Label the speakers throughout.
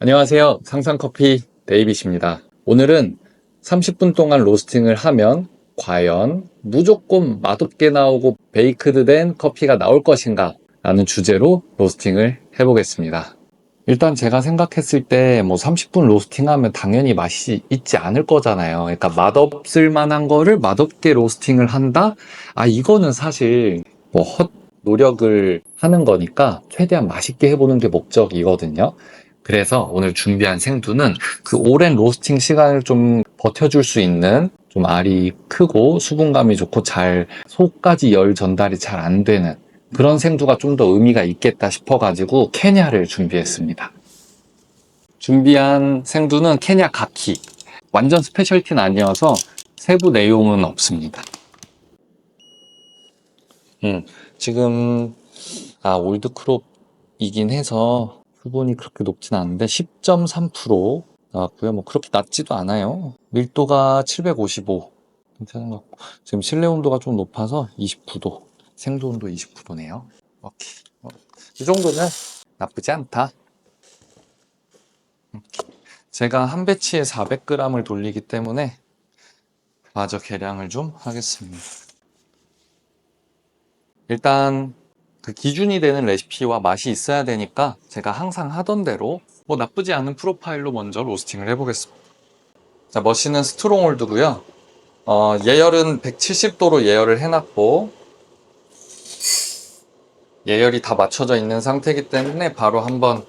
Speaker 1: 안녕하세요. 상상커피 데이빗입니다. 오늘은 30분 동안 로스팅을 하면 과연 무조건 맛없게 나오고 베이크드 된 커피가 나올 것인가 라는 주제로 로스팅을 해보겠습니다. 일단 제가 생각했을 때 30분 로스팅 하면 당연히 맛이 있지 않을 거잖아요. 그러니까 맛없을 만한 거를 맛없게 로스팅을 한다? 이거는 사실 헛 노력을 하는 거니까 최대한 맛있게 해보는 게 목적이거든요. 그래서 오늘 준비한 생두는 그 오랜 로스팅 시간을 좀 버텨줄 수 있는 좀 알이 크고 수분감이 좋고 잘 속까지 열 전달이 잘 안 되는 그런 생두가 좀 더 의미가 있겠다 싶어가지고 케냐를 준비했습니다. 준비한 생두는 케냐 가키. 완전 스페셜티는 아니어서 세부 내용은 없습니다. 지금 올드크롭이긴 해서 수분이 그렇게 높진 않은데 10.3% 나왔고요. 그렇게 낮지도 않아요. 밀도가 755. 괜찮은 것 같고 지금 실내 온도가 좀 높아서 29도. 생두 온도 29도네요. 오케이. 이 정도는 나쁘지 않다. 제가 한 배치에 400g을 돌리기 때문에 마저 계량을 좀 하겠습니다. 일단 그 기준이 되는 레시피와 맛이 있어야 되니까 제가 항상 하던 대로 나쁘지 않은 프로파일로 먼저 로스팅을 해보겠습니다. 자, 머신은 스트롱홀드고요. 예열은 170도로 예열을 해놨고 예열이 다 맞춰져 있는 상태이기 때문에 바로 한번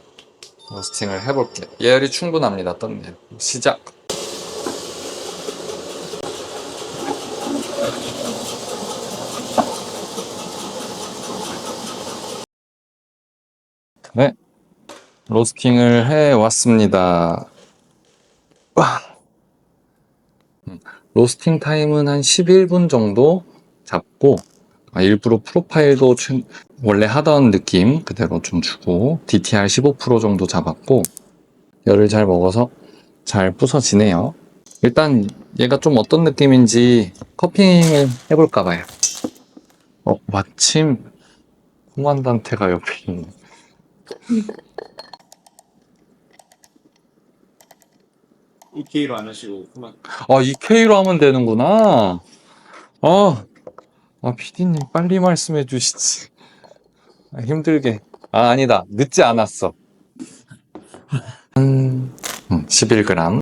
Speaker 1: 로스팅을 해볼게요. 예열이 충분합니다. 떴네요. 시작. 네, 로스팅을 해왔습니다. 로스팅 타임은 한 11분 정도 잡고 일부러 프로파일도 원래 하던 느낌 그대로 좀 주고 DTR 15% 정도 잡았고 열을 잘 먹어서 잘 부서지네요. 일단 얘가 좀 어떤 느낌인지 커핑을 해볼까 봐요. 마침 코만단테가 옆에 있네.
Speaker 2: EK로 안 하시고 그만.
Speaker 1: EK로 하면 되는구나. PD님 빨리 말씀해 주시지. 힘들게. 아니다. 늦지 않았어. 11g.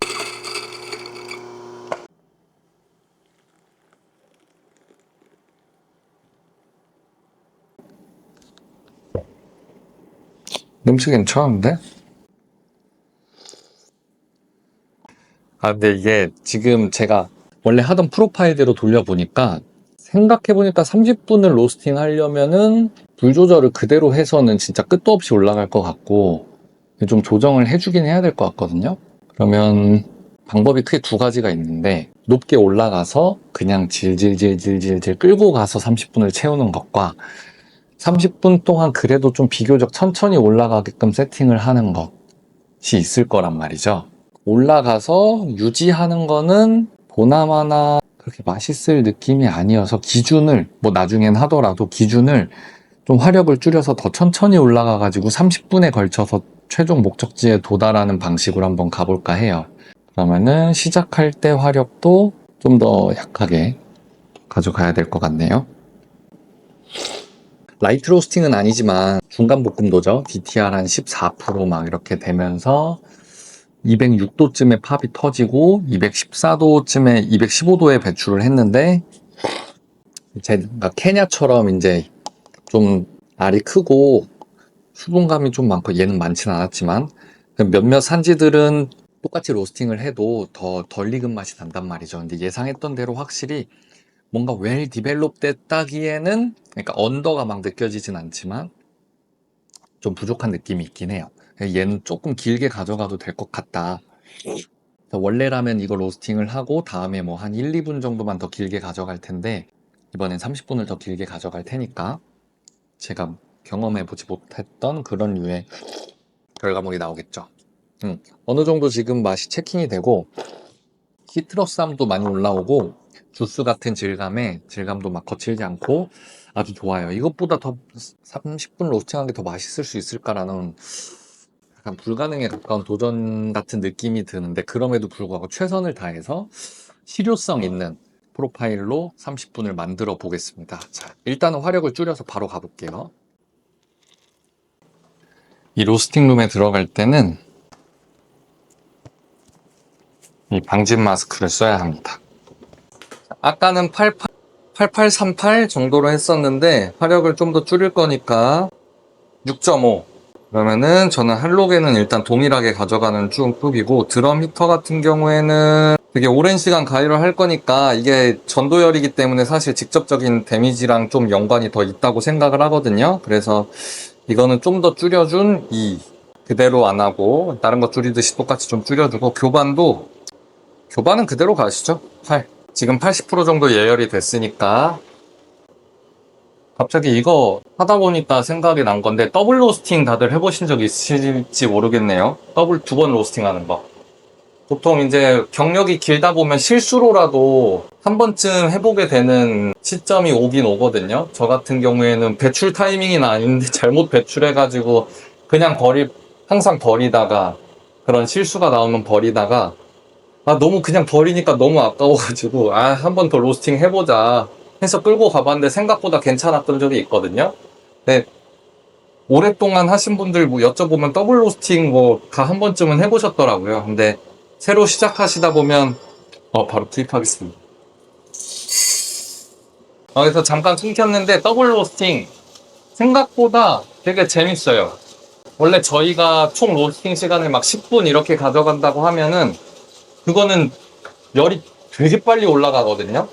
Speaker 1: 냄새 괜찮은데? 근데 이게 지금 제가 원래 하던 프로파일대로 돌려보니까 생각해보니까 30분을 로스팅 하려면은 불 조절을 그대로 해서는 진짜 끝도 없이 올라갈 것 같고 좀 조정을 해주긴 해야 될 것 같거든요. 그러면 방법이 크게 두 가지가 있는데 높게 올라가서 그냥 질질질질질질 끌고 가서 30분을 채우는 것과 30분 동안 그래도 좀 비교적 천천히 올라가게끔 세팅을 하는 것이 있을 거란 말이죠. 올라가서 유지하는 거는 보나마나 그렇게 맛있을 느낌이 아니어서 기준을 나중엔 하더라도 기준을 좀 화력을 줄여서 더 천천히 올라가 가지고 30분에 걸쳐서 최종 목적지에 도달하는 방식으로 한번 가볼까 해요. 그러면은 시작할 때 화력도 좀 더 약하게 가져가야 될 것 같네요. 라이트 로스팅은 아니지만 중간 볶음도죠. DTR 한 14% 이렇게 되면서 206도쯤에 팝이 터지고 214도쯤에 215도에 배출을 했는데 제가 케냐처럼 이제 좀 알이 크고 수분감이 좀 많고 얘는 많지는 않았지만 몇몇 산지들은 똑같이 로스팅을 해도 더 덜 익은 맛이 난단 말이죠. 근데 예상했던 대로 확실히 뭔가 웰 디벨롭 됐다기에는 그러니까 언더가 막 느껴지진 않지만 좀 부족한 느낌이 있긴 해요. 얘는 조금 길게 가져가도 될 것 같다. 원래라면 이거 로스팅을 하고 다음에 한 1, 2분 정도만 더 길게 가져갈 텐데 이번엔 30분을 더 길게 가져갈 테니까 제가 경험해보지 못했던 그런 류의 결과물이 나오겠죠. 어느 정도 지금 맛이 체킹이 되고 시트러스함도 많이 올라오고 주스 같은 질감도 막 거칠지 않고 아주 좋아요. 이것보다 더 30분 로스팅한 게 더 맛있을 수 있을까라는 약간 불가능에 가까운 도전 같은 느낌이 드는데 그럼에도 불구하고 최선을 다해서 실효성 있는 프로파일로 30분을 만들어 보겠습니다. 자, 일단은 화력을 줄여서 바로 가볼게요. 이 로스팅 룸에 들어갈 때는 이 방진 마스크를 써야 합니다. 아까는 8838 정도로 했었는데 화력을 좀 더 줄일 거니까 6.5. 그러면은 저는 할로겐은 일단 동일하게 가져가는 쪽이고 드럼 히터 같은 경우에는 되게 오랜 시간 가열을 할 거니까 이게 전도열이기 때문에 사실 직접적인 데미지랑 좀 연관이 더 있다고 생각을 하거든요. 그래서 이거는 좀 더 줄여준 2. 그대로 안 하고 다른 거 줄이듯이 똑같이 좀 줄여주고 교반은 그대로 가시죠. 8. 지금 80% 정도 예열이 됐으니까 갑자기 이거 하다 보니까 생각이 난 건데 더블 로스팅 다들 해보신 적 있으실지 모르겠네요. 더블 2번 로스팅 하는 거. 보통 이제 경력이 길다 보면 실수로라도 한 번쯤 해보게 되는 시점이 오긴 오거든요. 저 같은 경우에는 배출 타이밍이 아닌데 잘못 배출해가지고 그냥 항상 버리다가 그런 실수가 나오면 버리다가 너무 그냥 버리니까 너무 아까워가지고 한 번 더 로스팅 해보자 해서 끌고 가봤는데 생각보다 괜찮았던 적이 있거든요. 근데 오랫동안 하신 분들 뭐 여쭤보면 더블 로스팅 다 한 번쯤은 해보셨더라고요. 근데 새로 시작하시다 보면 바로 투입하겠습니다. 그래서 잠깐 끊겼는데 더블 로스팅 생각보다 되게 재밌어요. 원래 저희가 총 로스팅 시간을 막 10분 이렇게 가져간다고 하면은 그거는 열이 되게 빨리 올라가거든요.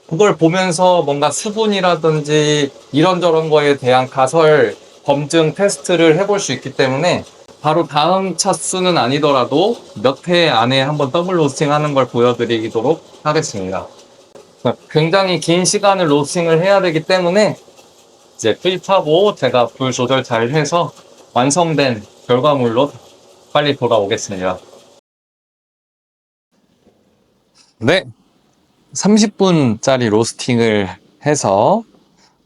Speaker 1: 그걸 보면서 뭔가 수분이라든지 이런저런 거에 대한 가설 검증 테스트를 해볼 수 있기 때문에 바로 다음 차수는 아니더라도 몇 회 안에 한번 더블 로스팅 하는 걸 보여드리도록 하겠습니다. 굉장히 긴 시간을 로스팅을 해야 되기 때문에 이제 투입하고 제가 불 조절 잘 해서 완성된 결과물로 빨리 돌아오겠습니다. 네, 30분짜리 로스팅을 해서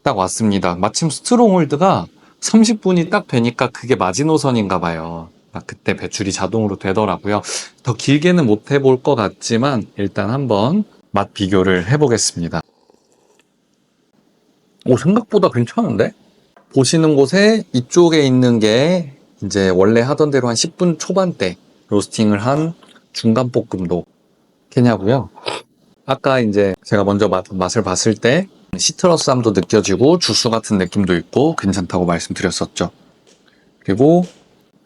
Speaker 1: 딱 왔습니다. 마침 스트롱홀드가 30분이 딱 되니까 그게 마지노선인가 봐요. 그때 배출이 자동으로 되더라고요. 더 길게는 못 해볼 것 같지만 일단 한번 맛 비교를 해보겠습니다. 생각보다 괜찮은데? 보시는 곳에 이쪽에 있는 게 이제 원래 하던 대로 한 10분 초반대 로스팅을 한 중간 볶음도 캐냐고요. 아까 이제 제가 먼저 맛을 봤을 때 시트러스함도 느껴지고 주스 같은 느낌도 있고 괜찮다고 말씀드렸었죠. 그리고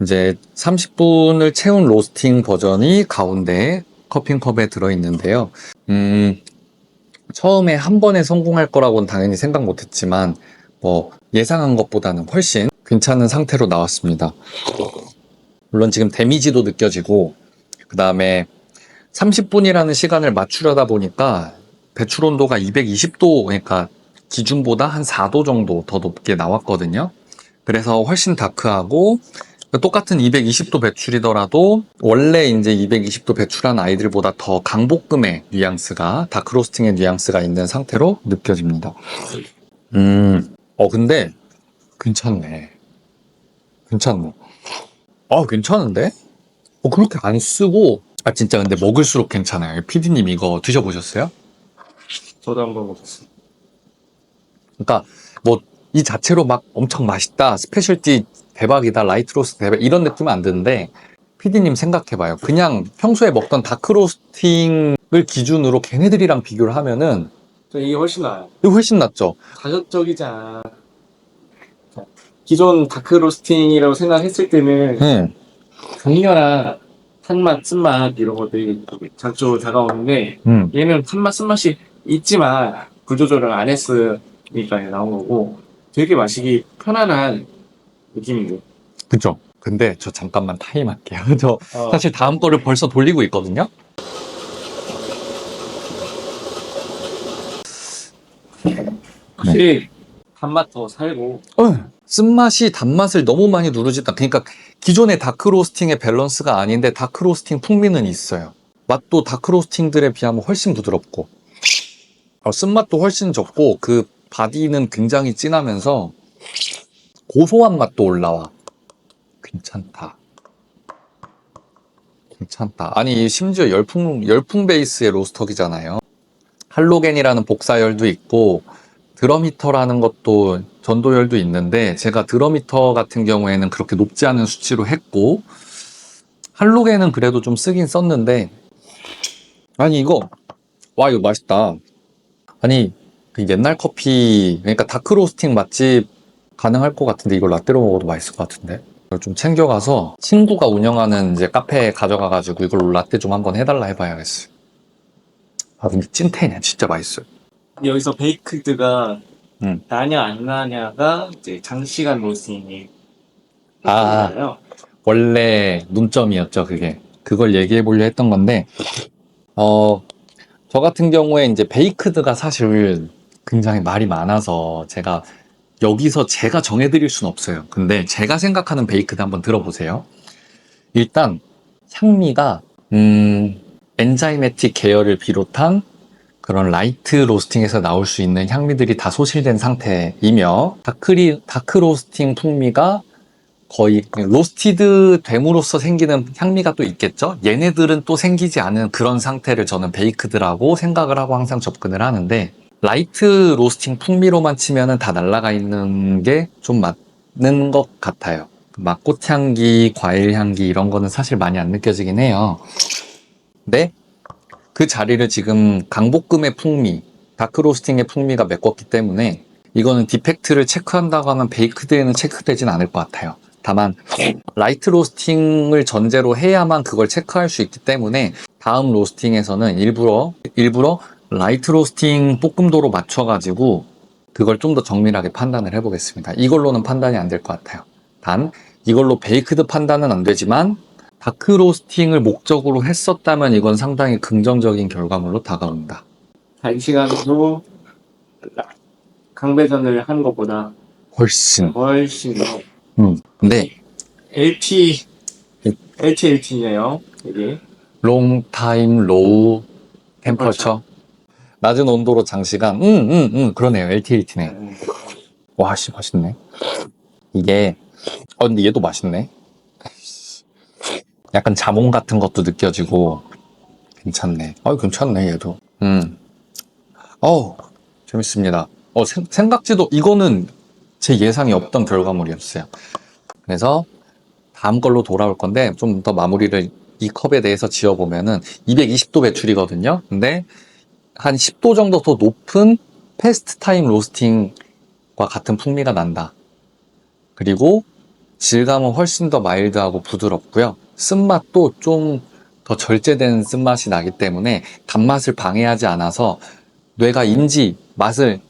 Speaker 1: 이제 30분을 채운 로스팅 버전이 가운데 커피컵에 들어있는데요. 처음에 한 번에 성공할 거라고는 당연히 생각 못했지만 예상한 것보다는 훨씬 괜찮은 상태로 나왔습니다. 물론 지금 데미지도 느껴지고 그 다음에 30분이라는 시간을 맞추려다 보니까 배출 온도가 220도, 그러니까 기준보다 한 4도 정도 더 높게 나왔거든요. 그래서 훨씬 다크하고 똑같은 220도 배출이더라도 원래 이제 220도 배출한 아이들보다 더 강볶음의 뉘앙스가, 다크로스팅의 뉘앙스가 있는 상태로 느껴집니다. 근데 괜찮네. 괜찮네. 괜찮은데? 그렇게 안 쓰고 진짜 근데 먹을수록 괜찮아요. PD님 이거 드셔보셨어요?
Speaker 2: 저도 한번 먹겠습니다.
Speaker 1: 그러니까 이 자체로 막 엄청 맛있다, 스페셜티 대박이다, 라이트 로스트 대박 이런 느낌은 안 드는데 PD님 생각해봐요. 그냥 평소에 먹던 다크 로스팅을 기준으로 걔네들이랑 비교를 하면은
Speaker 2: 이게 훨씬 나아요.
Speaker 1: 이거 훨씬 낫죠?
Speaker 2: 가격적이지 않아. 기존 다크 로스팅이라고 생각했을 때는 강렬한 탄맛, 쓴맛 이런 것들이 장쪽으로 다가오는데 얘는 탄맛, 쓴맛이 있지만 불 조절을 안 했으니까 나온 거고 되게 마시기 편안한 느낌이고.
Speaker 1: 그쵸? 근데 저 잠깐만 타임할게요. 저 사실 다음 거를 벌써 돌리고 있거든요.
Speaker 2: 확실히 단맛 더 살고
Speaker 1: 쓴맛이 단맛을 너무 많이 누르지다. 그러니까 기존의 다크 로스팅의 밸런스가 아닌데 다크 로스팅 풍미는 있어요. 맛도 다크 로스팅들에 비하면 훨씬 부드럽고 쓴맛도 훨씬 적고 그 바디는 굉장히 진하면서 고소한 맛도 올라와. 괜찮다. 괜찮다. 아니, 심지어 열풍 베이스의 로스터기잖아요. 할로겐이라는 복사열도 있고, 드럼 히터라는 것도 전도열도 있는데, 제가 드럼 히터 같은 경우에는 그렇게 높지 않은 수치로 했고, 할로겐은 그래도 좀 쓰긴 썼는데, 아니, 이거 맛있다. 아니, 그 옛날 커피, 그러니까 다크 로스팅 맛집 가능할 것 같은데, 이걸 라떼로 먹어도 맛있을 것 같은데. 이걸 좀 챙겨가서 친구가 운영하는 이제 카페에 가져가가지고 이걸 라떼 좀 한번 해달라 해봐야겠어요. 아, 근데 찐텐이야. 진짜 맛있어요.
Speaker 2: 여기서 베이크드가
Speaker 1: 음.
Speaker 2: 나냐 안 나냐가 이제 장시간 로스팅이
Speaker 1: 아,
Speaker 2: 있잖아요.
Speaker 1: 원래 문점이었죠, 그게. 그걸 얘기해 보려 했던 건데, 저 같은 경우에 이제 베이크드가 사실 굉장히 말이 많아서 여기서 제가 정해드릴 수는 없어요. 근데 제가 생각하는 베이크드 한번 들어보세요. 일단 향미가 엔자이매틱 계열을 비롯한 그런 라이트 로스팅에서 나올 수 있는 향미들이 다 소실된 상태이며 다크 로스팅 풍미가 거의 로스티드 됨으로써 생기는 향미가 또 있겠죠? 얘네들은 또 생기지 않은 그런 상태를 저는 베이크드라고 생각을 하고 항상 접근을 하는데, 라이트 로스팅 풍미로만 치면은 다 날아가 있는 게 좀 맞는 것 같아요. 막 꽃향기, 과일향기 이런 거는 사실 많이 안 느껴지긴 해요. 근데 그 자리를 지금 강볶음의 풍미, 다크 로스팅의 풍미가 메꿨기 때문에 이거는 디펙트를 체크한다고 하면 베이크드에는 체크되진 않을 것 같아요. 다만 라이트 로스팅을 전제로 해야만 그걸 체크할 수 있기 때문에 다음 로스팅에서는 일부러 라이트 로스팅 볶음도로 맞춰가지고 그걸 좀 더 정밀하게 판단을 해보겠습니다. 이걸로는 판단이 안 될 것 같아요. 단 이걸로 베이크드 판단은 안 되지만 다크 로스팅을 목적으로 했었다면 이건 상당히 긍정적인 결과물로 다가온다.
Speaker 2: 장시간으로 강배전을 하는 것보다
Speaker 1: 훨씬.
Speaker 2: 더
Speaker 1: 근데
Speaker 2: LTLT네요. 이게
Speaker 1: 롱 타임 로우 템퍼처 낮은 온도로 장시간 그러네요. LTLT네. 와, 씨, 맛있네. 이게 근데 얘도 맛있네. 약간 자몽 같은 것도 느껴지고 괜찮네. 괜찮네 얘도. 재밌습니다. 생각지도 이거는 제 예상이 없던 결과물이었어요. 그래서 다음 걸로 돌아올 건데 좀 더 마무리를 이 컵에 대해서 지어보면은 220도 배출이거든요. 근데 한 10도 정도 더 높은 패스트 타임 로스팅과 같은 풍미가 난다. 그리고 질감은 훨씬 더 마일드하고 부드럽고요. 쓴맛도 좀 더 절제된 쓴맛이 나기 때문에 단맛을 방해하지 않아서 뇌가 맛을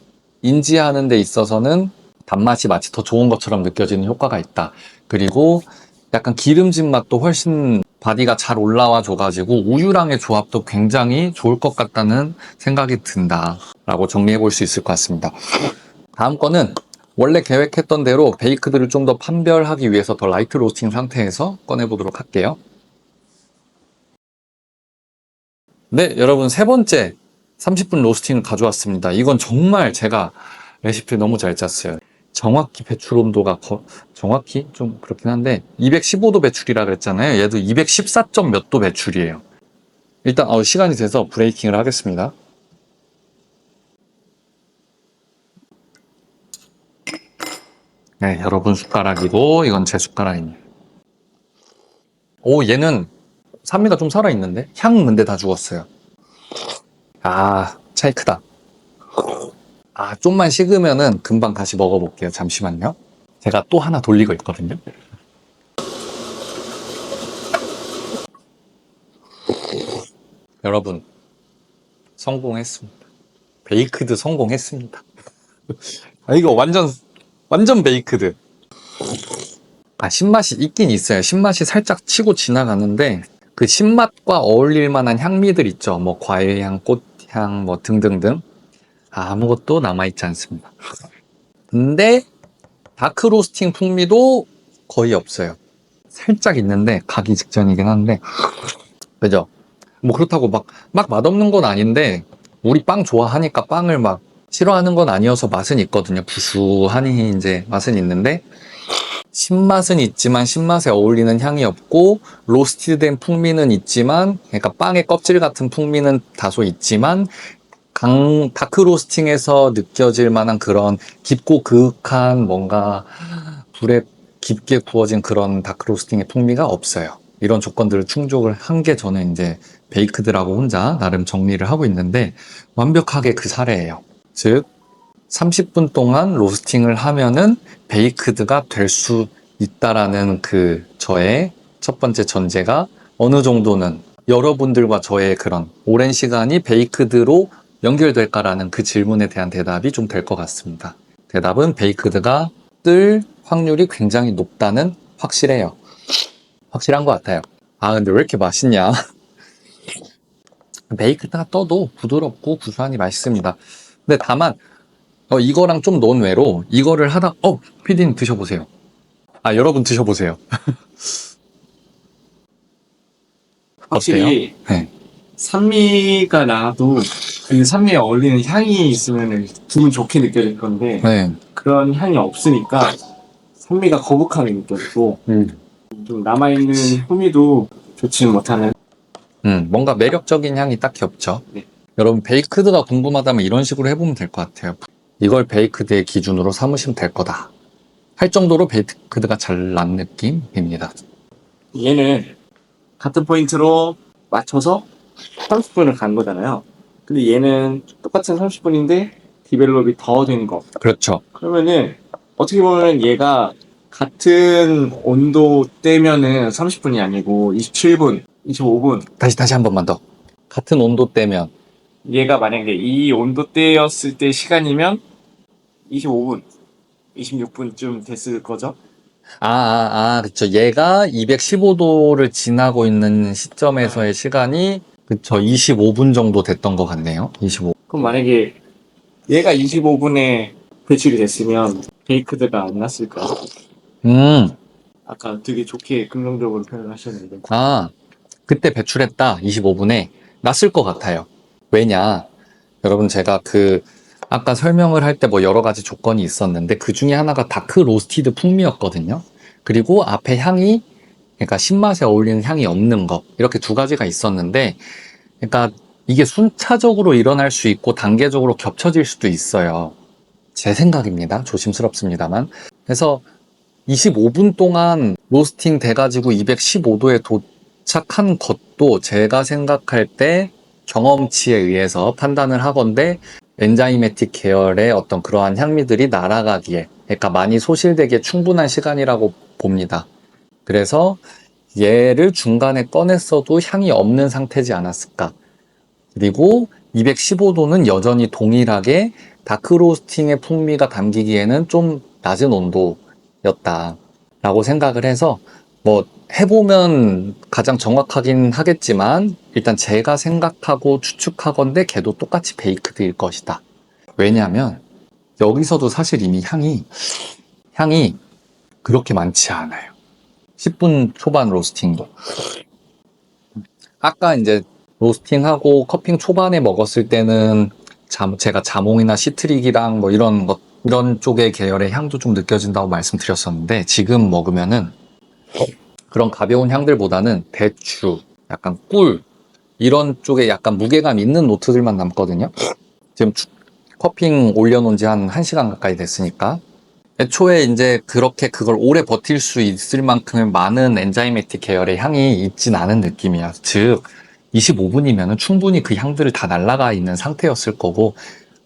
Speaker 1: 인지하는 데 있어서는 단맛이 마치 더 좋은 것처럼 느껴지는 효과가 있다. 그리고 약간 기름진 맛도 훨씬 바디가 잘 올라와 줘가지고 우유랑의 조합도 굉장히 좋을 것 같다는 생각이 든다 라고 정리해 볼 수 있을 것 같습니다. 다음 거는 원래 계획했던 대로 베이크들을 좀 더 판별하기 위해서 더 라이트 로스팅 상태에서 꺼내보도록 할게요. 네, 여러분 세 번째 30분 로스팅을 가져왔습니다. 이건 정말 제가 레시피를 너무 잘 짰어요. 정확히 배출 온도가 정확히 좀 그렇긴 한데 215도 배출이라 그랬잖아요. 얘도 214점 몇 도 배출이에요. 일단 시간이 돼서 브레이킹을 하겠습니다. 네, 여러분 숟가락이고 이건 제 숟가락입니다. 얘는 산미가 좀 살아있는데? 향 근데 다 죽었어요. 차이 크다. 좀만 식으면은 금방 다시 먹어볼게요. 잠시만요. 제가 또 하나 돌리고 있거든요. 여러분, 성공했습니다. 베이크드 성공했습니다. 이거 완전 베이크드. 신맛이 있긴 있어요. 신맛이 살짝 치고 지나가는데, 그 신맛과 어울릴 만한 향미들 있죠. 뭐, 과일향, 꽃향, 뭐, 등등등. 아무것도 남아있지 않습니다. 근데, 다크 로스팅 풍미도 거의 없어요. 살짝 있는데, 가기 직전이긴 한데, 그죠? 뭐, 그렇다고 막 맛없는 건 아닌데, 우리 빵 좋아하니까 빵을 막 싫어하는 건 아니어서 맛은 있거든요. 구수하니 이제 맛은 있는데, 신맛은 있지만 신맛에 어울리는 향이 없고 로스티된 풍미는 있지만 그러니까 빵의 껍질 같은 풍미는 다소 있지만 다크 로스팅에서 느껴질 만한 그런 깊고 그윽한 뭔가 불에 깊게 구워진 그런 다크 로스팅의 풍미가 없어요. 이런 조건들을 충족을 한 게 저는 이제 베이크드라고 혼자 나름 정리를 하고 있는데 완벽하게 그 사례예요. 즉 30분 동안 로스팅을 하면은 베이크드가 될 수 있다라는 그 저의 첫 번째 전제가 어느 정도는 여러분들과 저의 그런 오랜 시간이 베이크드로 연결될까라는 그 질문에 대한 대답이 좀 될 것 같습니다. 대답은 베이크드가 뜰 확률이 굉장히 높다는 확실해요. 확실한 것 같아요. 아, 근데 왜 이렇게 맛있냐? 베이크드가 떠도 부드럽고 구수하니 맛있습니다. 근데 다만 이거랑 좀 논외로 이거를 하다 피디님 드셔보세요. 아, 여러분 드셔보세요.
Speaker 2: 확실히
Speaker 1: 어때요? 네.
Speaker 2: 산미가 나도 그 산미에 어울리는 향이 있으면 기분 좋게 느껴질 건데
Speaker 1: 네.
Speaker 2: 그런 향이 없으니까 산미가 거북하게 느껴지고 좀 남아있는 풍미도 좋지는 못하는.
Speaker 1: 뭔가 매력적인 향이 딱히 없죠.
Speaker 2: 네.
Speaker 1: 여러분 베이크드가 궁금하다면 이런 식으로 해보면 될 것 같아요. 이걸 베이크드의 기준으로 삼으시면 될 거다 할 정도로 베이크드가 잘 난 느낌입니다.
Speaker 2: 얘는 같은 포인트로 맞춰서 30분을 간 거잖아요. 근데 얘는 똑같은 30분인데 디벨롭이 더 된 거.
Speaker 1: 그렇죠.
Speaker 2: 그러면은 어떻게 보면 얘가 같은 온도대면은 30분이 아니고 27분, 25분.
Speaker 1: 다시 한 번만 더. 같은 온도대면
Speaker 2: 얘가 만약에 이 온도대였을 때 시간이면 25분, 26분쯤 됐을 거죠?
Speaker 1: 그쵸. 얘가 215도를 지나고 있는 시점에서의 시간이, 그쵸. 25분 정도 됐던 것 같네요. 25.
Speaker 2: 그럼 만약에 얘가 25분에 배출이 됐으면 베이크드가 안 났을까?
Speaker 1: 음,
Speaker 2: 아까 되게 좋게 긍정적으로 표현하셨는데.
Speaker 1: 그때 배출했다. 25분에. 났을 것 같아요. 왜냐. 여러분, 제가 아까 설명을 할 때 뭐 여러 가지 조건이 있었는데, 그 중에 하나가 다크 로스티드 풍미였거든요. 그리고 앞에 향이, 그러니까 신맛에 어울리는 향이 없는 거. 이렇게 두 가지가 있었는데, 그러니까 이게 순차적으로 일어날 수 있고 단계적으로 겹쳐질 수도 있어요. 제 생각입니다. 조심스럽습니다만. 그래서 25분 동안 로스팅 돼가지고 215도에 도착한 것도 제가 생각할 때 경험치에 의해서 판단을 하건대 엔자이매틱 계열의 어떤 그러한 향미들이 날아가기에, 그러니까 많이 소실되기에 충분한 시간이라고 봅니다. 그래서 얘를 중간에 꺼냈어도 향이 없는 상태지 않았을까. 그리고 215도는 여전히 동일하게 다크로스팅의 풍미가 담기기에는 좀 낮은 온도였다 라고 생각을 해서, 뭐 해보면 가장 정확하긴 하겠지만 일단 제가 생각하고 추측하건대 걔도 똑같이 베이크드일 것이다. 왜냐하면 여기서도 사실 이미 향이 그렇게 많지 않아요. 10분 초반 로스팅도. 아까 이제 로스팅하고 커핑 초반에 먹었을 때는 제가 자몽이나 시트릭이랑 뭐 이런 쪽의 계열의 향도 좀 느껴진다고 말씀드렸었는데, 지금 먹으면은 그런 가벼운 향들보다는 대추, 약간 꿀, 이런 쪽에 약간 무게감 있는 노트들만 남거든요. 지금 커핑 올려놓은 지 한 1시간 가까이 됐으니까. 애초에 이제 그렇게 그걸 오래 버틸 수 있을 만큼의 많은 엔자이매틱 계열의 향이 있진 않은 느낌이야. 즉 25분이면 충분히 그 향들을 다 날아가 있는 상태였을 거고,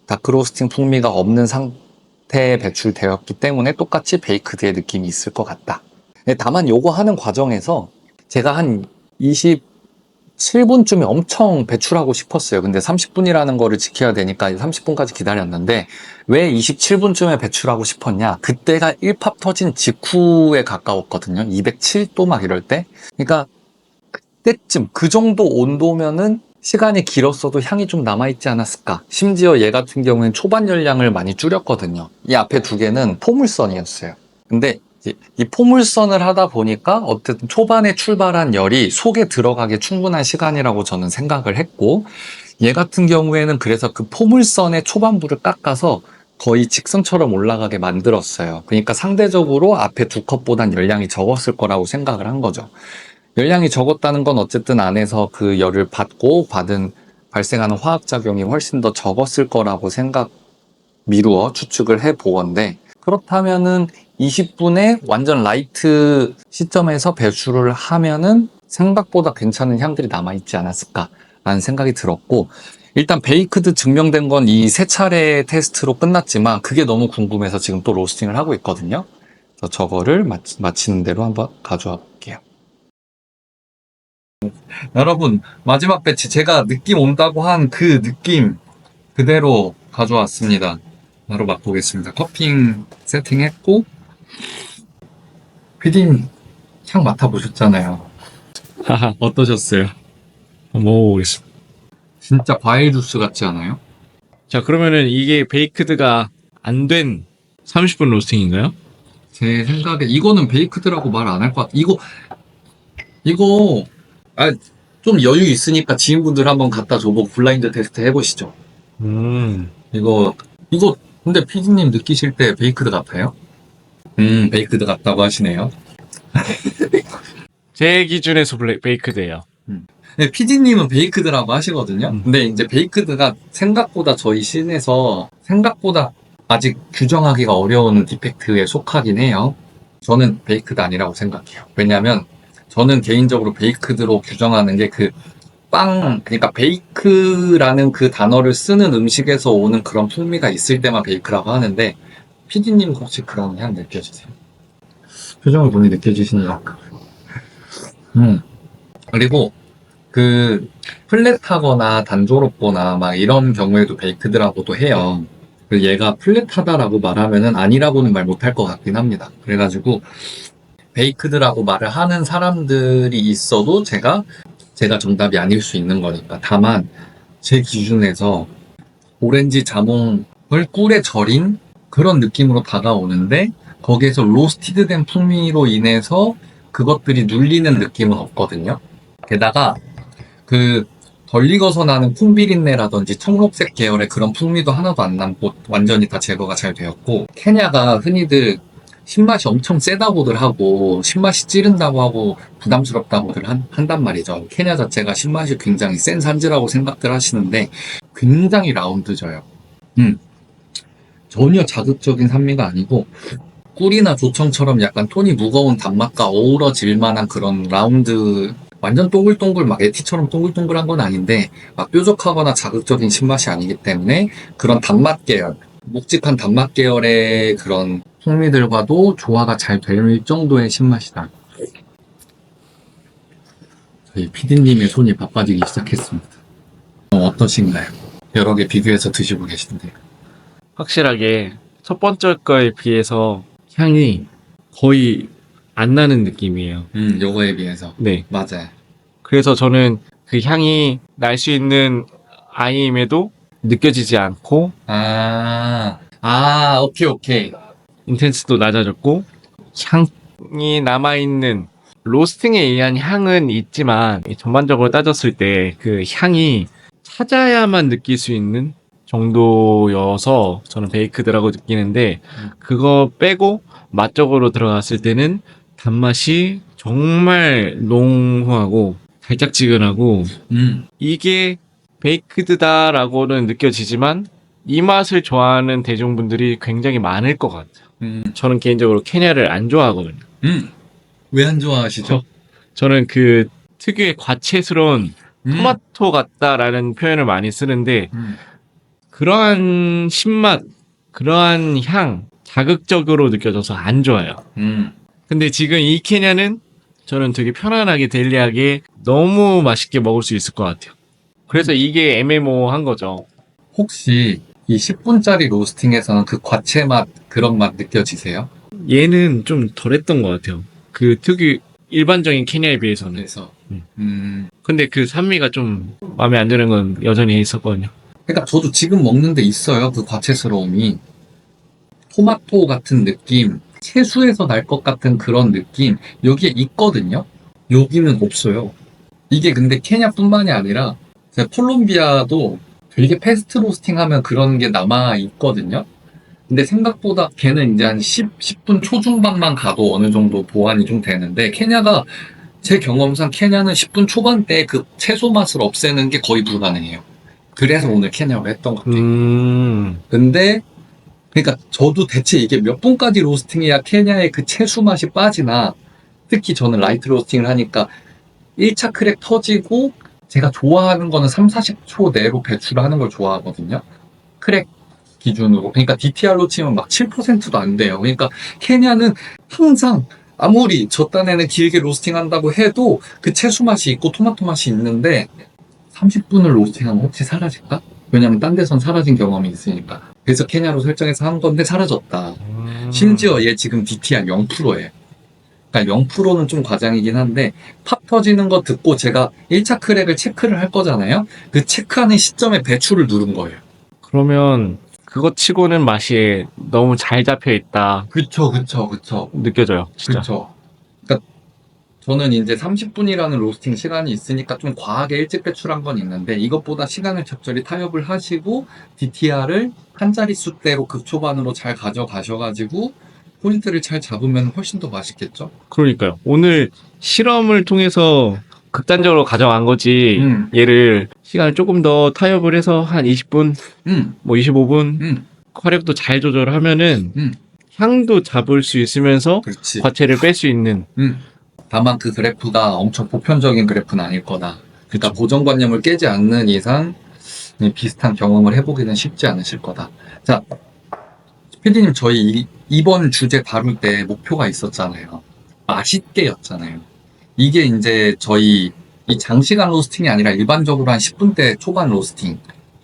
Speaker 1: 다크로스팅 풍미가 없는 상태에 배출되었기 때문에 똑같이 베이크드의 느낌이 있을 것 같다. 다만 요거 하는 과정에서 제가 한 27분쯤에 엄청 배출하고 싶었어요. 근데 30분이라는 거를 지켜야 되니까 30분까지 기다렸는데, 왜 27분쯤에 배출하고 싶었냐? 그때가 1팝 터진 직후에 가까웠거든요. 207도 막 이럴 때. 그러니까 그때쯤 그 정도 온도면은 시간이 길었어도 향이 좀 남아있지 않았을까. 심지어 얘 같은 경우에는 초반 열량을 많이 줄였거든요. 이 앞에 두 개는 포물선이었어요. 근데 이 포물선을 하다 보니까 어쨌든 초반에 출발한 열이 속에 들어가기 충분한 시간이라고 저는 생각을 했고, 얘 같은 경우에는 그래서 그 포물선의 초반부를 깎아서 거의 직선처럼 올라가게 만들었어요. 그러니까 상대적으로 앞에 두 컵보단 열량이 적었을 거라고 생각을 한 거죠. 열량이 적었다는 건 어쨌든 안에서 그 열을 받고 발생하는 화학작용이 훨씬 더 적었을 거라고 미루어 추측을 해 보건데, 그렇다면은 20분에 완전 라이트 시점에서 배출을 하면은 생각보다 괜찮은 향들이 남아있지 않았을까라는 생각이 들었고, 일단 베이크드 증명된 건 이 세 차례 테스트로 끝났지만 그게 너무 궁금해서 지금 또 로스팅을 하고 있거든요. 그래서 저거를 마치는 대로 한번 가져와 볼게요. 여러분, 마지막 배치 제가 느낌 온다고 한 그 느낌 그대로 가져왔습니다. 바로 맛보겠습니다. 커핑 세팅했고, 피디님 향 맡아보셨잖아요.
Speaker 2: 하하,
Speaker 1: 어떠셨어요?
Speaker 2: 한번 먹어보겠습니다.
Speaker 1: 진짜 과일 주스 같지 않아요?
Speaker 2: 자, 그러면은 이게 베이크드가 안 된 30분 로스팅인가요?
Speaker 1: 제 생각에 이거는 베이크드라고 말 안 할 것 같아. 이거 좀 여유 있으니까 지인분들 한번 갖다 줘보고 블라인드 테스트 해보시죠. 이거 근데 피디님 느끼실 때 베이크드 같아요? 베이크드 같다고 하시네요.
Speaker 2: 제 기준에서 베이크드예요.
Speaker 1: 네, PD님은 베이크드라고 하시거든요. 근데 이제 베이크드가 생각보다 저희 씬에서 생각보다 아직 규정하기가 어려운 디펙트에 속하긴 해요. 저는 베이크드 아니라고 생각해요. 왜냐면 저는 개인적으로 베이크드로 규정하는 게 그러니까 베이크라는 그 단어를 쓰는 음식에서 오는 그런 풍미가 있을 때만 베이크라고 하는데, PD님 혹시 그런 향 느껴지세요? 표정을 보니 느껴지시나요? 그리고 플랫하거나 단조롭거나 막 이런 경우에도 베이크드라고도 해요. 얘가 플랫하다라고 말하면은 아니라고는 말 못할 것 같긴 합니다. 그래가지고 베이크드라고 말을 하는 사람들이 있어도 제가 정답이 아닐 수 있는 거니까. 다만 제 기준에서 오렌지 자몽을 꿀에 절인 그런 느낌으로 다가오는데, 거기에서 로스티드 된 풍미로 인해서 그것들이 눌리는 느낌은 없거든요. 게다가 덜 익어서 나는 콩비린내라든지 청록색 계열의 그런 풍미도 하나도 안 남고 완전히 다 제거가 잘 되었고, 케냐가 흔히들 신맛이 엄청 세다고들 하고 신맛이 찌른다고 하고 부담스럽다고들 한단 말이죠. 케냐 자체가 신맛이 굉장히 센 산지라고 생각들 하시는데 굉장히 라운드져요. 전혀 자극적인 산미가 아니고 꿀이나 조청처럼 약간 톤이 무거운 단맛과 어우러질 만한 그런 라운드, 완전 동글동글 막 에티처럼 동글동글한 건 아닌데 막 뾰족하거나 자극적인 신맛이 아니기 때문에 그런 단맛 계열, 묵직한 단맛 계열의 그런 풍미들과도 조화가 잘 될 정도의 신맛이다. 저희 PD님의 손이 바빠지기 시작했습니다. 어떠신가요? 여러 개 비교해서 드시고 계신데.
Speaker 2: 확실하게 첫 번째 거에 비해서 향이 거의 안 나는 느낌이에요.
Speaker 1: 요거에 비해서.
Speaker 2: 네.
Speaker 1: 맞아요.
Speaker 2: 그래서 저는 그 향이 날 수 있는 아이임에도 느껴지지 않고,
Speaker 1: 오케이.
Speaker 2: 인텐스도 낮아졌고, 향이 남아있는 로스팅에 의한 향은 있지만 전반적으로 따졌을 때 그 향이 찾아야만 느낄 수 있는 정도여서 저는 베이크드라고 느끼는데, 그거 빼고 맛적으로 들어갔을 때는 단맛이 정말濃후하고 달짝지근하고, 이게 베이크드다라고는 느껴지지만 이 맛을 좋아하는 대중분들이 굉장히 많을 것 같아요. 저는 개인적으로 케냐를 안 좋아하거든요.
Speaker 1: 왜 안 좋아하시죠?
Speaker 2: 저는 그 특유의 과채스러운 토마토 같다라는 표현을 많이 쓰는데, 그러한 신맛, 그러한 향, 자극적으로 느껴져서 안 좋아요. 근데 지금 이 케냐는 저는 되게 편안하게 데일리하게 너무 맛있게 먹을 수 있을 것 같아요. 그래서 이게 애매모호한 거죠.
Speaker 1: 혹시 이 10분짜리 로스팅에서는 그 과채 맛, 그런 맛 느껴지세요?
Speaker 2: 얘는 좀 덜했던 것 같아요. 그 특유 일반적인 케냐에 비해서는.
Speaker 1: 그래서
Speaker 2: 근데 그 산미가 좀 마음에 안 드는 건 여전히 있었거든요.
Speaker 1: 그러니까 저도 지금 먹는데 있어요. 그 과채스러움이. 토마토 같은 느낌, 채수에서 날 것 같은 그런 느낌 여기에 있거든요. 여기는 없어요. 이게 근데 케냐뿐만이 아니라 제가 콜롬비아도 되게 패스트 로스팅 하면 그런 게 남아 있거든요. 근데 생각보다 걔는 이제 한 10분 초중반만 가도 어느 정도 보완이 좀 되는데, 케냐가, 제 경험상 케냐는 10분 초반대에 그 채소 맛을 없애는 게 거의 불가능해요. 그래서 오늘 케냐로 했던 것 같아요. 근데, 그러니까 저도 대체 이게 몇 분까지 로스팅해야 케냐의 그 채소 맛이 빠지나, 특히 저는 라이트 로스팅을 하니까 1차 크랙 터지고, 제가 좋아하는 거는 3, 40초 내로 배출을 하는 걸 좋아하거든요. 크랙 기준으로. 그러니까 DTR로 치면 막 7%도 안 돼요. 그러니까 케냐는 항상 아무리 저 딴에는 길게 로스팅 한다고 해도 그 채소 맛이 있고 토마토 맛이 있는데 30분을 로스팅하면 혹시 사라질까? 왜냐면 딴 데선 사라진 경험이 있으니까. 그래서 케냐로 설정해서 한 건데 사라졌다. 심지어 얘 지금 DTR 0%예요. 그러니까 0%는 좀 과장이긴 한데 팝 터지는 거 듣고 제가 1차 크랙을 체크를 할 거잖아요. 그 체크하는 시점에 배출을 누른 거예요.
Speaker 2: 그러면 그거 치고는 맛이 너무 잘 잡혀 있다.
Speaker 1: 그쵸.
Speaker 2: 느껴져요. 진짜.
Speaker 1: 그쵸. 그러니까 저는 이제 30분이라는 로스팅 시간이 있으니까 좀 과하게 일찍 배출한 건 있는데 이것보다 시간을 적절히 타협을 하시고 DTR을 한 자릿수대로 극초반으로 잘 가져가셔가지고 포인트를 잘 잡으면 훨씬 더 맛있겠죠?
Speaker 2: 그러니까요. 오늘 실험을 통해서 극단적으로 가져간 거지. 얘를 시간을 조금 더 타협을 해서 한 20분, 뭐 25분 화력도 잘 조절하면은 향도 잡을 수 있으면서
Speaker 1: 그렇지.
Speaker 2: 과체를 뺄 수 있는.
Speaker 1: 다만 그 그래프가 엄청 보편적인 그래프는 아닐 거다. 그러니까 고정관념을 깨지 않는 이상 비슷한 경험을 해보기는 쉽지 않으실 거다. 자, PD님 저희 이번 주제 다룰 때 목표가 있었잖아요. 맛있게였잖아요. 이게 이제 저희 이 장시간 로스팅이 아니라 일반적으로 한 10분대 초반 로스팅.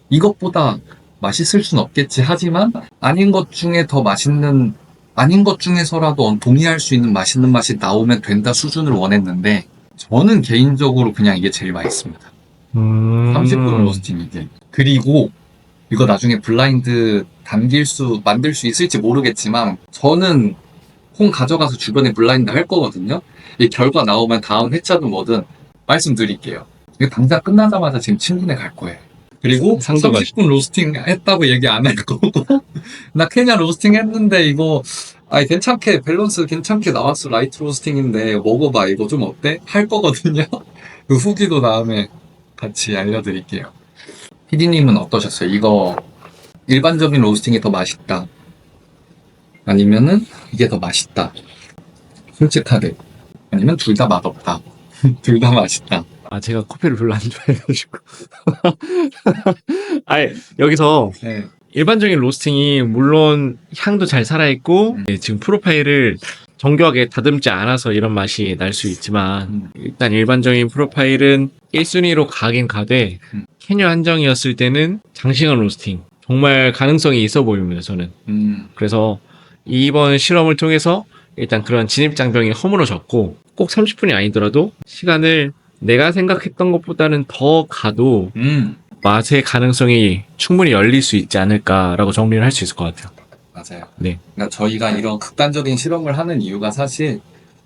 Speaker 1: 이것보다 맛있을 순 없겠지. 하지만 아닌 것 중에 더 맛있는, 아닌 것 중에서라도 동의할 수 있는 맛있는 맛이 나오면 된다 수준을 원했는데 저는 개인적으로 그냥 이게 제일 맛있습니다. 30분 로스팅 이게. 그리고 이거 나중에 블라인드 만들 수 있을지 모르겠지만 저는 콩 가져가서 주변에 블라인드 할 거거든요. 이 결과 나오면 다음 회차든 뭐든 말씀드릴게요. 이거 당장 끝나자마자 지금 친구네 갈 거예요. 그리고
Speaker 2: 상도가
Speaker 1: 30분 로스팅 했다고 얘기 안 할 거고 나 케냐 로스팅 했는데 이거 괜찮게 밸런스 괜찮게 나왔어. 라이트 로스팅인데 먹어봐 이거 좀 어때? 할 거거든요. 그 후기도 다음에 같이 알려드릴게요. PD님은 어떠셨어요? 이거 일반적인 로스팅이 더 맛있다 아니면은 이게 더 맛있다 솔직하게 아니면 둘 다 맛없다 둘 다 맛있다.
Speaker 2: 아, 제가 커피를 별로 안 좋아해가지고. 아니, 여기서
Speaker 1: 네.
Speaker 2: 일반적인 로스팅이 물론 향도 잘 살아있고, 지금 프로파일을 정교하게 다듬지 않아서 이런 맛이 날 수 있지만, 일단 일반적인 프로파일은 1순위로 가긴 가되, 케냐 한정이었을 때는 장시간 로스팅. 정말 가능성이 있어 보입니다, 저는. 그래서 이번 실험을 통해서 일단 그런 진입장벽이 허물어졌고, 꼭 30분이 아니더라도 시간을 내가 생각했던 것보다는 더 가도 맛의 가능성이 충분히 열릴 수 있지 않을까라고 정리를 할 수 있을 것 같아요.
Speaker 1: 맞아요.
Speaker 2: 네.
Speaker 1: 그러니까 저희가 이런 극단적인 실험을 하는 이유가 사실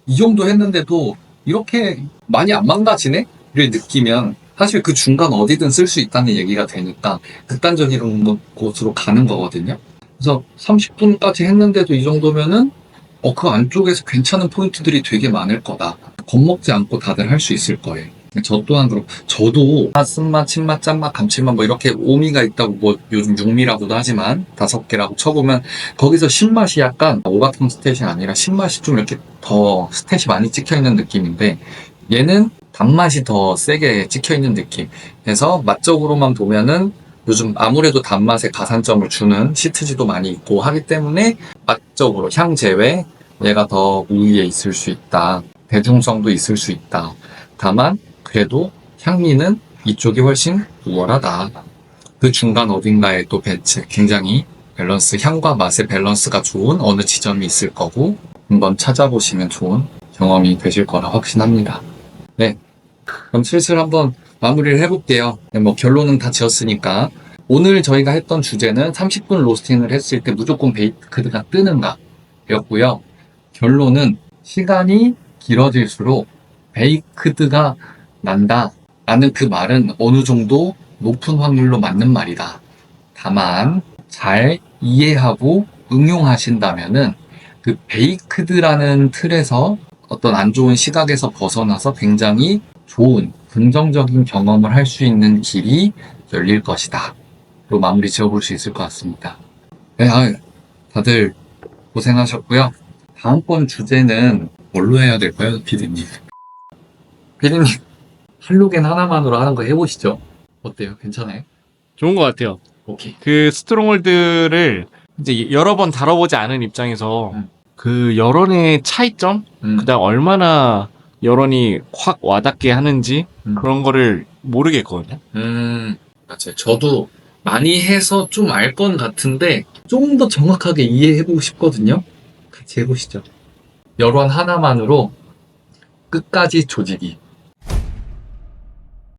Speaker 1: 이 정도 했는데도 이렇게 많이 안 망가지네? 를 느끼면 사실 그 중간 어디든 쓸 수 있다는 얘기가 되니까 극단적인 곳으로 가는 거거든요. 그래서 30분까지 했는데도 이 정도면은 그 안쪽에서 괜찮은 포인트들이 되게 많을 거다. 겁먹지 않고 다들 할 수 있을 거예요. 저 또한 그렇고, 저도 쓴맛, 신맛, 짠맛, 감칠맛 뭐 이렇게 5미가 있다고 뭐 요즘 6미라고도 하지만 5개라고 쳐보면 거기서 신맛이 약간 오바통 스탯이 아니라 신맛이 좀 이렇게 더 스탯이 많이 찍혀있는 느낌인데 얘는 단맛이 더 세게 찍혀있는 느낌. 그래서 맛적으로만 보면은 요즘 아무래도 단맛에 가산점을 주는 시트지도 많이 있고 하기 때문에 맛적으로 향 제외 얘가 더 우위에 있을 수 있다. 대중성도 있을 수 있다. 다만 그래도 향미는 이쪽이 훨씬 우월하다. 그 중간 어딘가에 또 배치 굉장히 밸런스, 향과 맛의 밸런스가 좋은 어느 지점이 있을 거고 한번 찾아보시면 좋은 경험이 되실 거라 확신합니다. 네, 그럼 슬슬 한번 마무리를 해볼게요. 뭐 결론은 다 지었으니까 오늘 저희가 했던 주제는 30분 로스팅을 했을 때 무조건 베이크드가 뜨는가 였고요. 결론은 시간이 길어질수록 베이크드가 난다 라는 그 말은 어느 정도 높은 확률로 맞는 말이다. 다만 잘 이해하고 응용하신다면은 그 베이크드라는 틀에서 어떤 안 좋은 시각에서 벗어나서 굉장히 좋은 긍정적인 경험을 할 수 있는 길이 열릴 것이다. 로 마무리 지어볼 수 있을 것 같습니다. 네, 다들 고생하셨고요. 다음번 주제는 뭘로 해야 될까요, 피디님? 피디님, 할로겐 하나만으로 하는 거 해보시죠. 어때요? 괜찮아요?
Speaker 2: 좋은 것 같아요.
Speaker 1: 오케이.
Speaker 2: 그 스트롱홀드를 이제 여러 번 다뤄보지 않은 입장에서 그 여론의 차이점, 그다음 얼마나 여론이 확 와닿게 하는지 그런 거를 모르겠거든요.
Speaker 1: 맞아요. 저도 많이 해서 좀 알 건 같은데 좀 더 정확하게 이해해보고 싶거든요. 같이 해보시죠. 여론 하나만으로 끝까지 조지기.